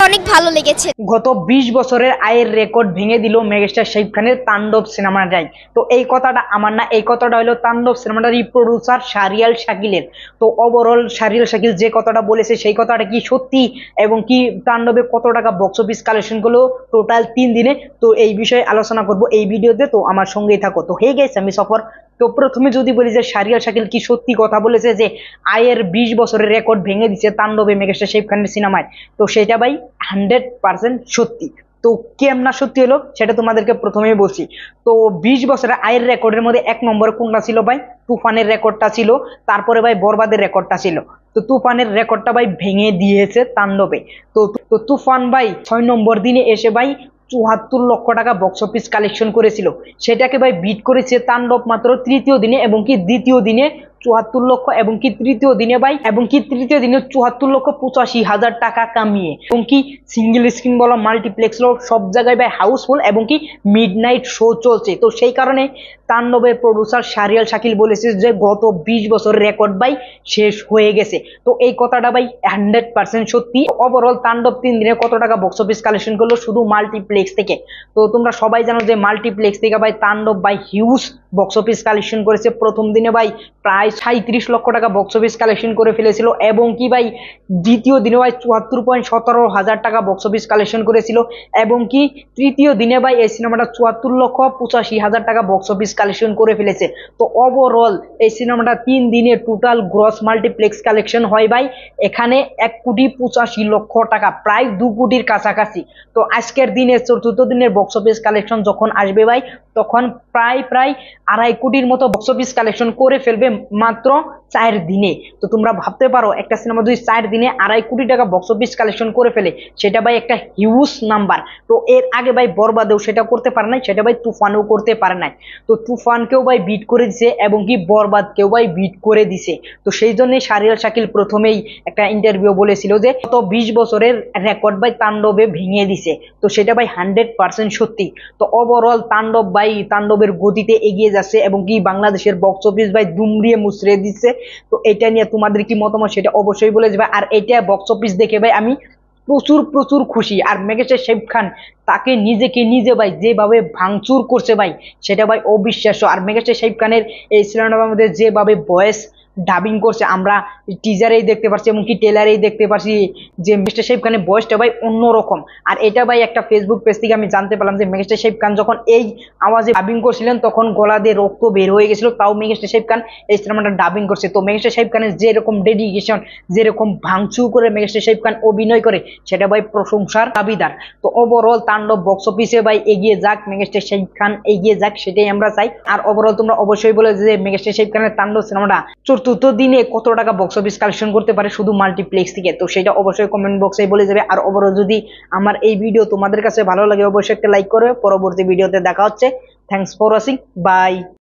অনেক ভালো লেগেছে। গত 20 বছরের আয়ের রেকর্ড ভেঙে দিল মেগাস্টার শাকিব খানের তাণ্ডব সিনেমাটাই। তো এই কথাটা আমার না, এই কথাটা হলো তাণ্ডব সিনেমাটারই প্রডিউসার শাহরিয়ার শাকিলের। তো ওভারঅল শাহরিয়ার শাকিল যে কথাটা বলেছে সেই কথাটা কি সত্যি, এবং কি তাণ্ডবে কত টাকা বক্স অফিস কালেকশন করলো টোটাল 3 দিনে, তো এই বিষয়ে আলোচনা করব এই ভিডিওতে। তো আমার সঙ্গেই থাকো। তো হে গাইস, আমি সফর। তো প্রথমে যদি বলি যে শাহরিয়ার শাকিল কি সত্যি কথা বলেছে যে আয়ের 20 বছরের রেকর্ড ভেঙে দিচ্ছে তাণ্ডবে মেগাস্টার শাকিব খানের সিনেমায়, তো সেটা ভাই 100% সত্যি। তো কেমনা সত্যি হলো সেটা তোমাদেরকে প্রথমেই বলছি। তো 20 বছরের আয়ের রেকর্ডের মধ্যে 1 নম্বরে কোনটা ছিল ভাই? তুফানের রেকর্ডটা ছিল। তারপরে ভাই বরবাদের রেকর্ডটা ছিল। তো তুফানের রেকর্ডটা ভাই ভেঙে দিয়েছে তাণ্ডবে। তো তো তুফান ভাই 6 নম্বর দিনে এসে ভাই 74 লক্ষ টাকা বক্স অফিস কালেকশন করেছিল। সেটাকে ভাই বিট করেছে তাণ্ডব মাত্র তৃতীয় দিনে, এবং কি দ্বিতীয় দিনে 74 লক্ষ, এবং কি তৃতীয় দিনে ভাই, এবং কি তৃতীয় দিনে 74 লক্ষ 85,000 টাকা কামিয়ে, এবং কি সিঙ্গেল স্ক্রিন বলো মাল্টিপ্লেক্স বলো সব জায়গায় ভাই হাউসফুল, এবং কি মিডনাইট শো চলছে। তো সেই কারণে তাণ্ডবের প্রডিউসার শাহরিয়ার শাকিল বলেছে যে গত 20 বছরের রেকর্ড ভাই শেষ হয়ে গেছে। তো এই কথাটা ভাই 100% সত্যি। ওভারঅল তাণ্ডব 3 দিনে কত টাকা বক্স অফিস কালেকশন করলো শুধু মাল্টিপ্লেক্স থেকে? তো তোমরা সবাই জানো যে মাল্টিপ্লেক্স থেকে ভাই তাণ্ডব ভাই হিউজ বক্স অফিস কালেকশন করেছে। প্রথম দিনে ভাই প্রায় 37 লক্ষ টাকা বক্স অফিস কালেকশন করে ফেলেছিল, এবং কি ভাই দ্বিতীয় দিনে ভাই 74.17 টাকা বক্স অফিস কালেকশন করেছিল, এবং কি তৃতীয় দিনে ভাই এই সিনেমাটা 74,85,000 টাকা বক্স অফিস কালেকশন করে ফেলেছে। তো ওভারঅল এই সিনেমাটা 3 দিনে টোটাল গ্রস মাল্টিপ্লেক্স কালেকশন হয় ভাই এখানে 1,85,00,000 টাকা, প্রায় 2 কোটির কাছাকাছি। তো আজকের দিনে চতুর্থ দিনের বক্স অফিস কালেকশন যখন আসবে ভাই, তখন প্রায় 2.5 কোটির মতো বক্স অফিস কালেকশন করে ফেলবে মাত্র 4 দিনে। তো তোমরা ভাবতে পারো একটা সিনেমা যদি 4 দিনে 2.5 কোটি টাকা বক্স অফিস কালেকশন করে ফেলে, সেটা ভাই একটা হিউজ নাম্বার। তো এর আগে ভাই বরবাদেও সেটা করতে পারে নাই, সেটা ভাই তুফানেও করতে পারে নাই। তো তুফানকেও ভাই বিট করে দিছে, এবং কি বরবাদকেও ভাই বিট করে দিছে। তো সেই জন্যই শাহরিয়ার শাকিল প্রথমেই একটা ইন্টারভিউ বলেছিল যে গত 20 বছরের রেকর্ড ভাই তাণ্ডবে ভেঙে দিছে। তো সেটা ভাই 100% সত্যি। তো ওভারঅল তাণ্ডব ভাই তাণ্ডবের গতিতে এগিয়ে যাচ্ছে, এবং কি বাংলাদেশের বক্স অফিস ভাই দুমড়িয়ে মুচড়ে দিচ্ছে। তো এটা নিয়ে তোমাদের কি মতামত সেটা অবশ্যই বলে যাবে। আর এটা বক্স অফিস দেখে ভাই আমি প্রচুর প্রচুর খুশি। আর মেগাস্টার শাকিব খান তাকে নিজেকে নিজে ভাই যেভাবে ভাঙচুর করছে ভাই, সেটা ভাই অবিশ্বাস্য। আর মেগাস্টার শাকিব খানের এই সিনেমার মধ্যে যেভাবে ভয়েস ডাবিং করছে আমরা টিজারেই দেখতে পাচ্ছি, এমনকি ট্রেলারেই দেখতে পাচ্ছি যে মেগাস্টার শাকিব খানের ভয়েসটা ভাই অন্যরকম। আর এটা ভাই একটা ফেসবুক পেজ থেকে আমি জানতে পারলাম যে মেগাস্টার শাকিব খান যখন এই আওয়াজে ডাবিং করছিলেন তখন গলা দিয়ে রক্ত বের হয়ে গেছিল, তাও মেগাস্টার শাকিব খান এই সিনেমাটা ডাবিং করছে। তো মেগাস্টার শাকিব খানের যেরকম ডেডিকেশন, যেরকম ভাঙচুর করে মেগাস্টার শাকিব খান অভিনয় করে, সেটা ভাই প্রশংসার দাবিদার। তো ওভারঅল তাণ্ডব বক্স অফিসে ভাই এগিয়ে যাক, মেগাস্টার শাকিব খান এগিয়ে যাক, সেটাই আমরা চাই। আর ওভারঅল তোমরা অবশ্যই বলে যে মেগাস্টার শাকিব খানের তাণ্ডব সিনেমাটা চতুর্থ দিনে কত টাকা বক্স অফিস কালেকশন করতে পারে শুধু মাল্টিপ্লেক্স থেকে, তো সেটা অবশ্যই কমেন্ট বক্সে বলে যাবে। আর ওভারঅল যদি আমার এই ভিডিও তোমাদের কাছে ভালো লাগে অবশ্যই একটা লাইক করবে। পরবর্তী ভিডিওতে দেখা হচ্ছে। Thanks for watching, by.